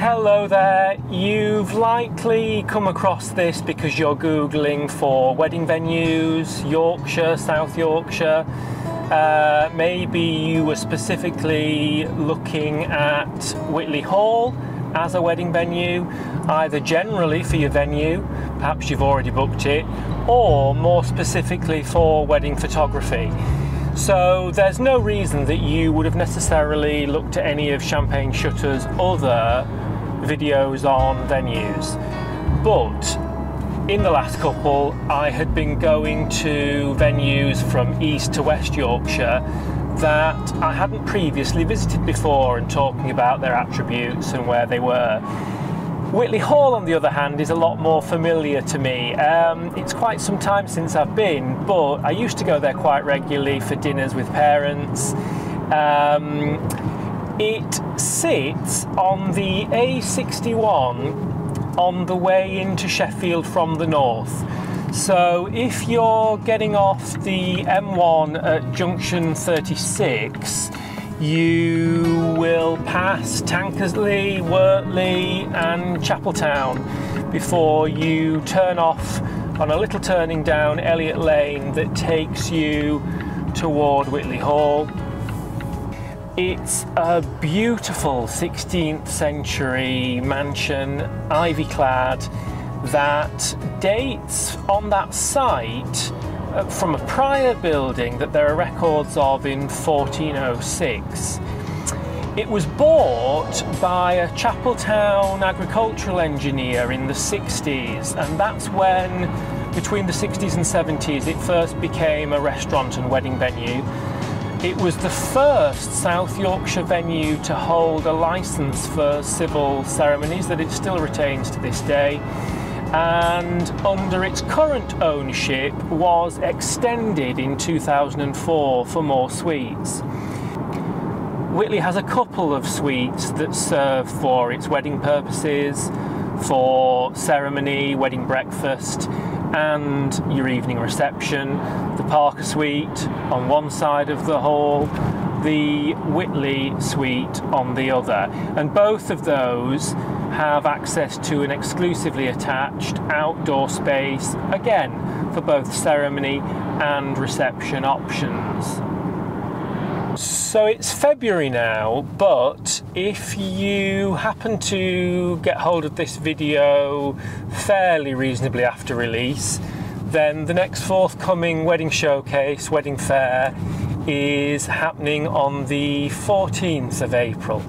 Hello there, you've likely come across this because you're Googling for wedding venues, Yorkshire, South Yorkshire. Maybe you were specifically looking at Whitley Hall as a wedding venue, either generally for your venue, perhaps you've already booked it, or more specifically for wedding photography. So there's no reason that you would have necessarily looked at any of Champagne Shutter's other videos on venues. But in the last couple, I had been going to venues from East to West Yorkshire that I hadn't previously visited before and talking about their attributes and where they were. Whitley Hall, on the other hand, is a lot more familiar to me. It's quite some time since I've been, but I used to go there quite regularly for dinners with parents. It sits on the A61 on the way into Sheffield from the north. So if you're getting off the M1 at junction 36, you will pass Tankersley, Wortley and Chapeltown before you turn off on a little turning down Elliot Lane that takes you toward Whitley Hall. It's a beautiful 16th century mansion, ivy clad, that dates on that site from a prior building that there are records of in 1406. It was bought by a Chapeltown agricultural engineer in the 60s, and that's when, between the 60s and 70s, it first became a restaurant and wedding venue. It was the first South Yorkshire venue to hold a licence for civil ceremonies that it still retains to this day, and under its current ownership was extended in 2004 for more suites. Whitley has a couple of suites that serve for its wedding purposes, for ceremony, wedding breakfast and your evening reception. The Parker suite on one side of the hall, the Whitley suite on the other, and both of those have access to an exclusively attached outdoor space, again for both ceremony and reception options. So it's February now, but if you happen to get hold of this video fairly reasonably after release, then the next forthcoming wedding showcase, wedding fair, is happening on the 14th of April.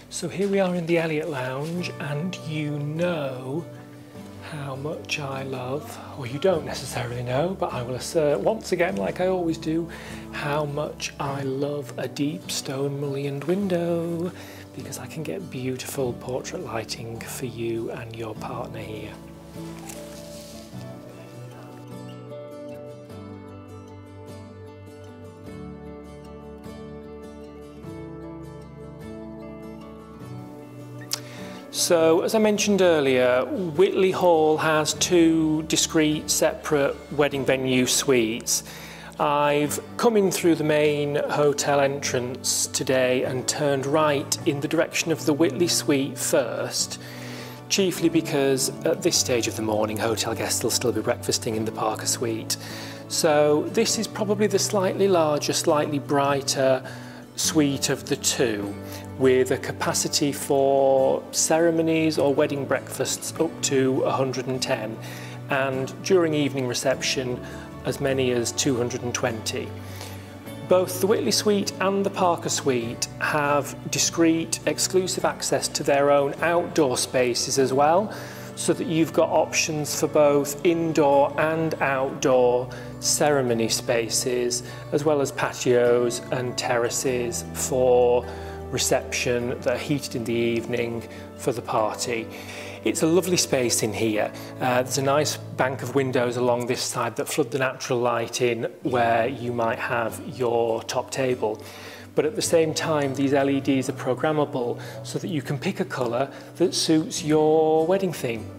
So here we are in the Elliot Lounge, and you know how much I love, or you don't necessarily know, but I will assert once again, like I always do, how much I love a deep stone mullioned window, because I can get beautiful portrait lighting for you and your partner here. So, as I mentioned earlier, Whitley Hall has two discrete, separate wedding venue suites. I've come in through the main hotel entrance today and turned right in the direction of the Whitley suite first, chiefly because at this stage of the morning hotel guests will still be breakfasting in the Parker suite. So this is probably the slightly larger, slightly brighter suite of the two, with a capacity for ceremonies or wedding breakfasts up to 110, and during evening reception as many as 220. Both the Whitley Suite and the Parker Suite have discrete exclusive access to their own outdoor spaces as well, so that you've got options for both indoor and outdoor ceremony spaces, as well as patios and terraces for reception that are heated in the evening for the party. It's a lovely space in here. There's a nice bank of windows along this side that flood the natural light in where you might have your top table. But at the same time, these LEDs are programmable so that you can pick a colour that suits your wedding theme.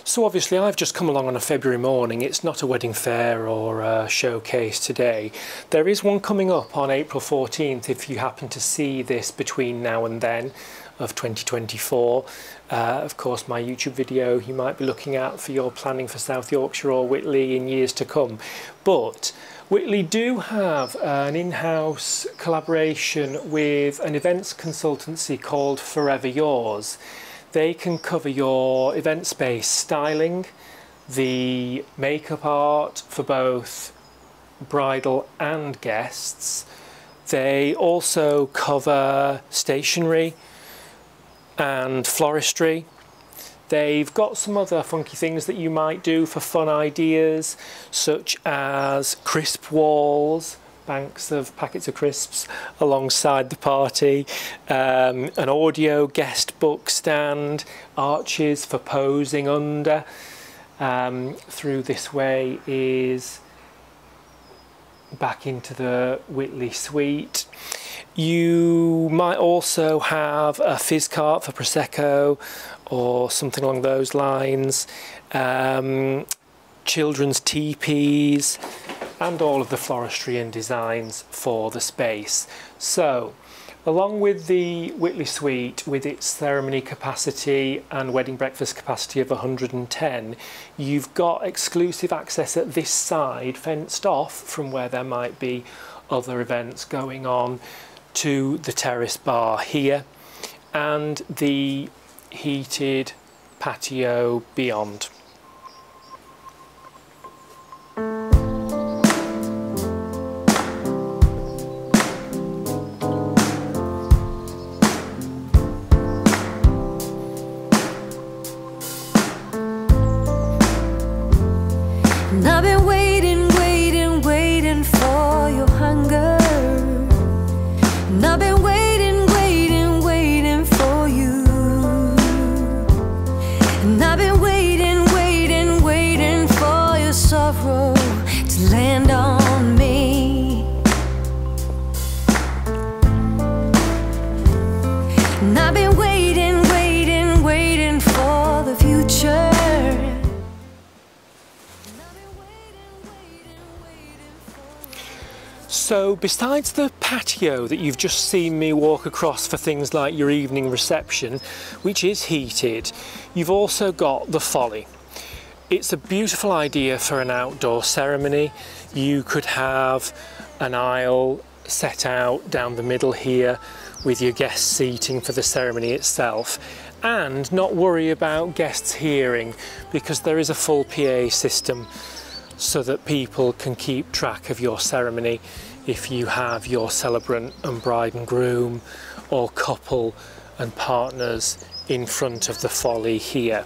So obviously I've just come along on a February morning. It's not a wedding fair or a showcase today. There is one coming up on April 14th if you happen to see this between now and then of 2024. Of course, my YouTube video you might be looking at for your planning for South Yorkshire or Whitley in years to come. But Whitley do have an in-house collaboration with an events consultancy called Forever Yours. They can cover your event space styling, the makeup art for both bridal and guests. They also cover stationery and floristry. They've got some other funky things that you might do for fun ideas, such as crisp walls, banks of packets of crisps alongside the party, an audio guest book stand, arches for posing under. Through this way is back into the Whitley Suite. You might also have a fizz cart for Prosecco or something along those lines, children's teepees, and all of the floristry and designs for the space. So, along with the Whitley Suite, with its ceremony capacity and wedding breakfast capacity of 110, you've got exclusive access at this side, fenced off from where there might be other events going on, to the terrace bar here and the heated patio beyond. I've been waiting, waiting, waiting for your hunger. And I've been waiting, waiting, waiting for you. And I've been waiting, waiting, waiting for your sorrow to land on me. And I've been waiting, waiting, waiting for the future. So besides the patio that you've just seen me walk across for things like your evening reception, which is heated, you've also got the folly. It's a beautiful idea for an outdoor ceremony. You could have an aisle set out down the middle here with your guest seating for the ceremony itself, and not worry about guests hearing, because there is a full PA system so that people can keep track of your ceremony if you have your celebrant and bride and groom or couple and partners in front of the folly here.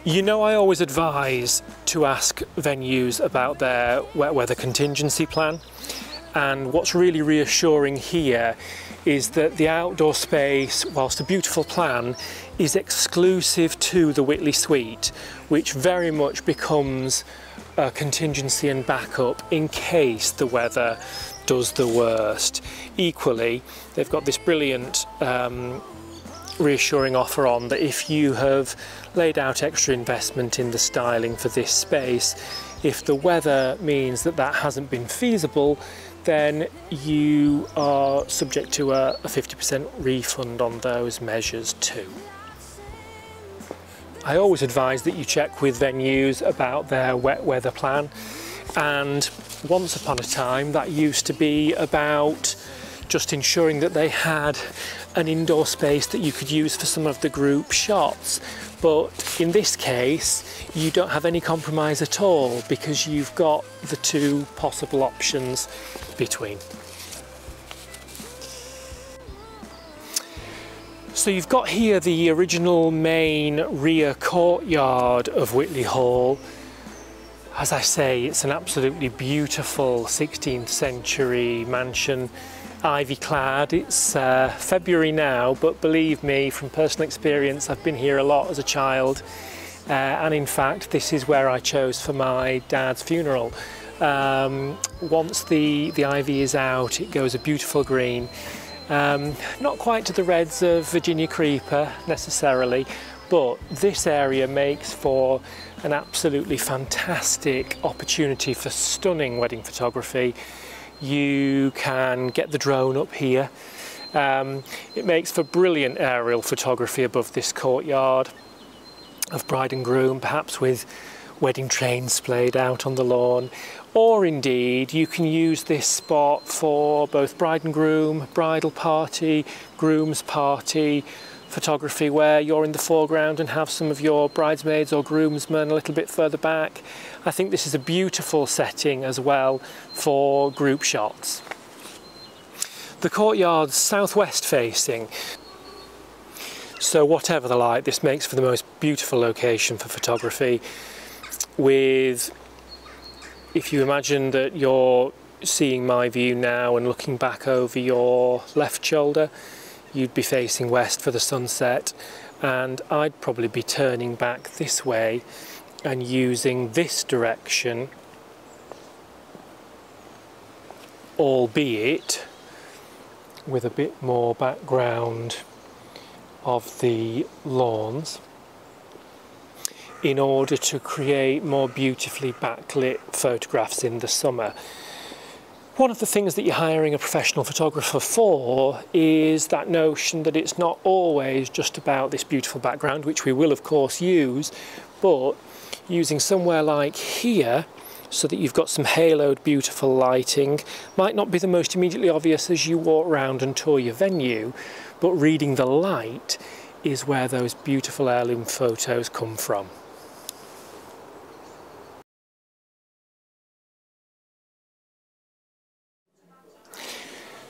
You know, I always advise to ask venues about their wet weather contingency plan, and what's really reassuring here is that the outdoor space, whilst a beautiful plan, is exclusive to the Whitley Suite, which very much becomes a contingency and backup in case the weather does the worst. Equally, they've got this brilliant reassuring offer on that if you have laid out extra investment in the styling for this space, if the weather means that that hasn't been feasible, then you are subject to a 50% refund on those measures too. I always advise that you check with venues about their wet weather plan, and once upon a time that used to be about just ensuring that they had an indoor space that you could use for some of the group shots. But in this case, you don't have any compromise at all because you've got the two possible options between. So you've got here the original main rear courtyard of Whitley Hall. As I say, it's an absolutely beautiful 16th century mansion, ivy clad. It's February now, but believe me, from personal experience, I've been here a lot as a child, and in fact this is where I chose for my dad's funeral. Once the ivy is out, it goes a beautiful green. Not quite to the reds of Virginia Creeper necessarily, but this area makes for an absolutely fantastic opportunity for stunning wedding photography. You can get the drone up here. It makes for brilliant aerial photography above this courtyard of bride and groom, perhaps with wedding trains splayed out on the lawn. Or indeed, you can use this spot for both bride and groom, bridal party, groom's party photography, where you're in the foreground and have some of your bridesmaids or groomsmen a little bit further back. I think this is a beautiful setting as well for group shots. The courtyard's southwest facing, so whatever the light, this makes for the most beautiful location for photography. With, if you imagine that you're seeing my view now and looking back over your left shoulder, you'd be facing west for the sunset, and I'd probably be turning back this way and using this direction, albeit with a bit more background of the lawns, in order to create more beautifully backlit photographs in the summer. One of the things that you're hiring a professional photographer for is that notion that it's not always just about this beautiful background, which we will of course use, but using somewhere like here so that you've got some haloed beautiful lighting might not be the most immediately obvious as you walk around and tour your venue, but reading the light is where those beautiful heirloom photos come from.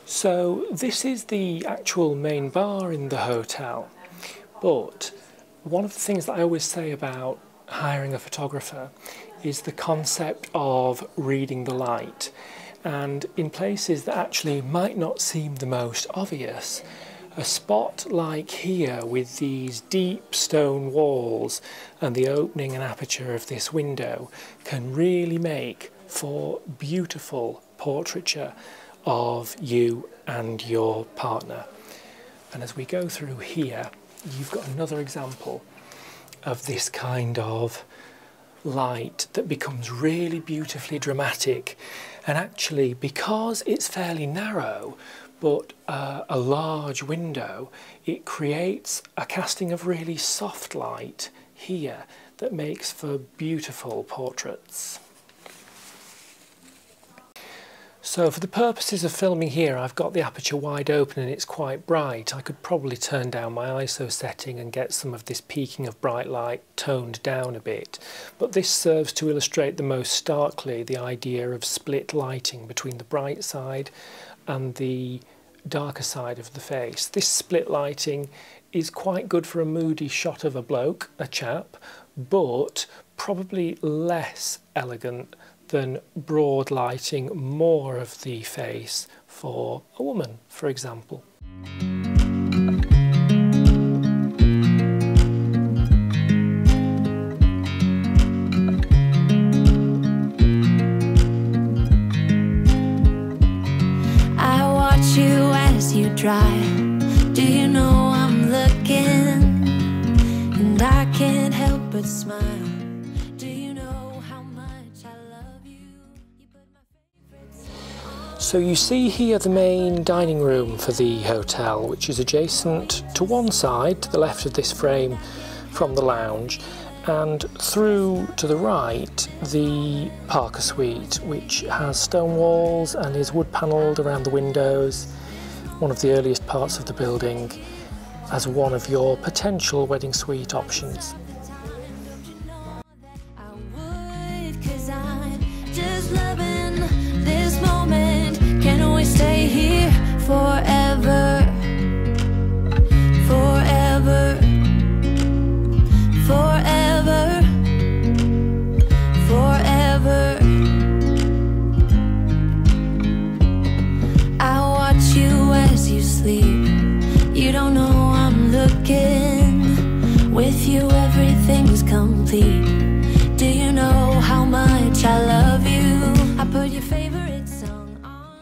So this is the actual main bar in the hotel, but one of the things that I always say about hiring a photographer is the concept of reading the light. And in places that actually might not seem the most obvious, a spot like here with these deep stone walls and the opening and aperture of this window can really make for beautiful portraiture of you and your partner. And as we go through here, you've got another example of this kind of light that becomes really beautifully dramatic, and actually, because it's fairly narrow but a large window, it creates a casting of really soft light here that makes for beautiful portraits. So for the purposes of filming here, I've got the aperture wide open and it's quite bright. I could probably turn down my ISO setting and get some of this peaking of bright light toned down a bit. But this serves to illustrate the most starkly the idea of split lighting between the bright side and the darker side of the face. This split lighting is quite good for a moody shot of a bloke, a chap, but probably less elegant than broad lighting more of the face for a woman, for example. I watch you as you drive. Do you know I'm looking favorite smile. Do you know how much I love you? You put my favorite song on. So you see here the main dining room for the hotel, which is adjacent to one side, to the left of this frame from the lounge, and through to the right the Parker Suite, which has stone walls and is wood panelled around the windows, one of the earliest parts of the building, as one of your potential wedding suite options. I would, 'cause I'm just loving this moment. Can we stay here forever? Forever. Forever. Forever. I watch you as you sleep. You don't know I'm looking. With you everything's complete. Do you know how much I love you? I put your favorite song on.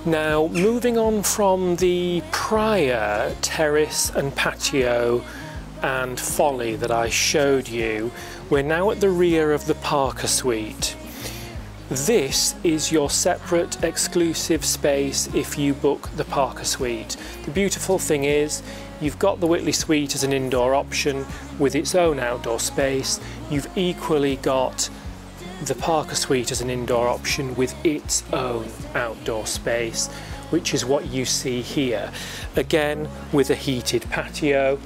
Now, moving on from the prior terrace and patio and folly that I showed you, we're now at the rear of the Parker Suite. This is your separate exclusive space if you book the Parker Suite. The beautiful thing is you've got the Whitley Suite as an indoor option with its own outdoor space. You've equally got the Parker Suite as an indoor option with its own outdoor space, which is what you see here. Again, with a heated patio,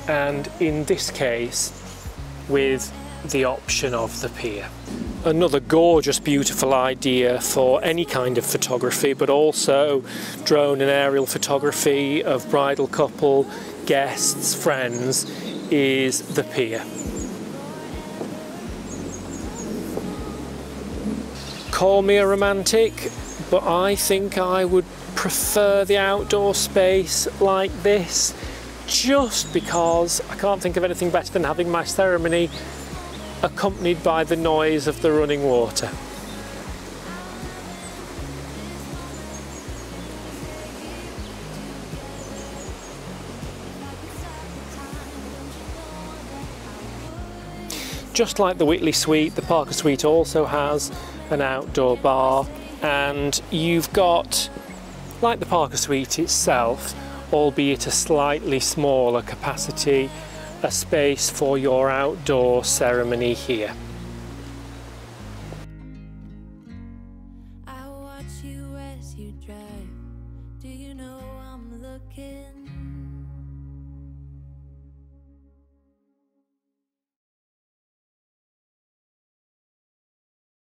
and in this case with the option of the pier. Another gorgeous, beautiful idea for any kind of photography, but also drone and aerial photography of bridal couple, guests, friends, is the pier. Call me a romantic, but I think I would prefer the outdoor space like this, just because I can't think of anything better than having my ceremony accompanied by the noise of the running water. Just like the Whitley Suite, the Parker Suite also has an outdoor bar, and you've got, like the Parker Suite itself, albeit a slightly smaller capacity, a space for your outdoor ceremony here. I watch you as you drive. Do you know I'm looking?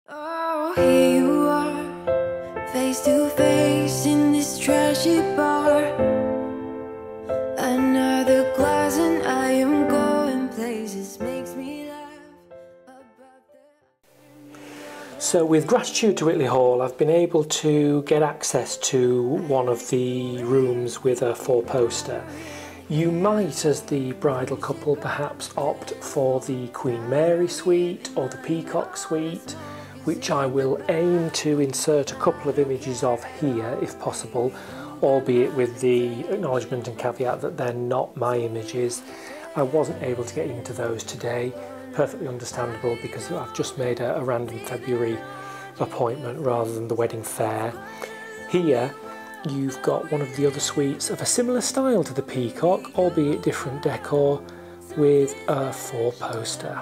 Oh, here you are, face to face in this trashy bar. Another glass and I am going places, makes me laugh about the... So with gratitude to Whitley Hall, I've been able to get access to one of the rooms with a four-poster. You might, as the bridal couple, perhaps opt for the Queen Mary suite or the Peacock suite, which I will aim to insert a couple of images of here if possible, albeit with the acknowledgement and caveat that they're not my images. I wasn't able to get into those today, perfectly understandable, because I've just made a random February appointment rather than the wedding fair. Here you've got one of the other suites of a similar style to the Peacock, albeit different decor, with a four-poster.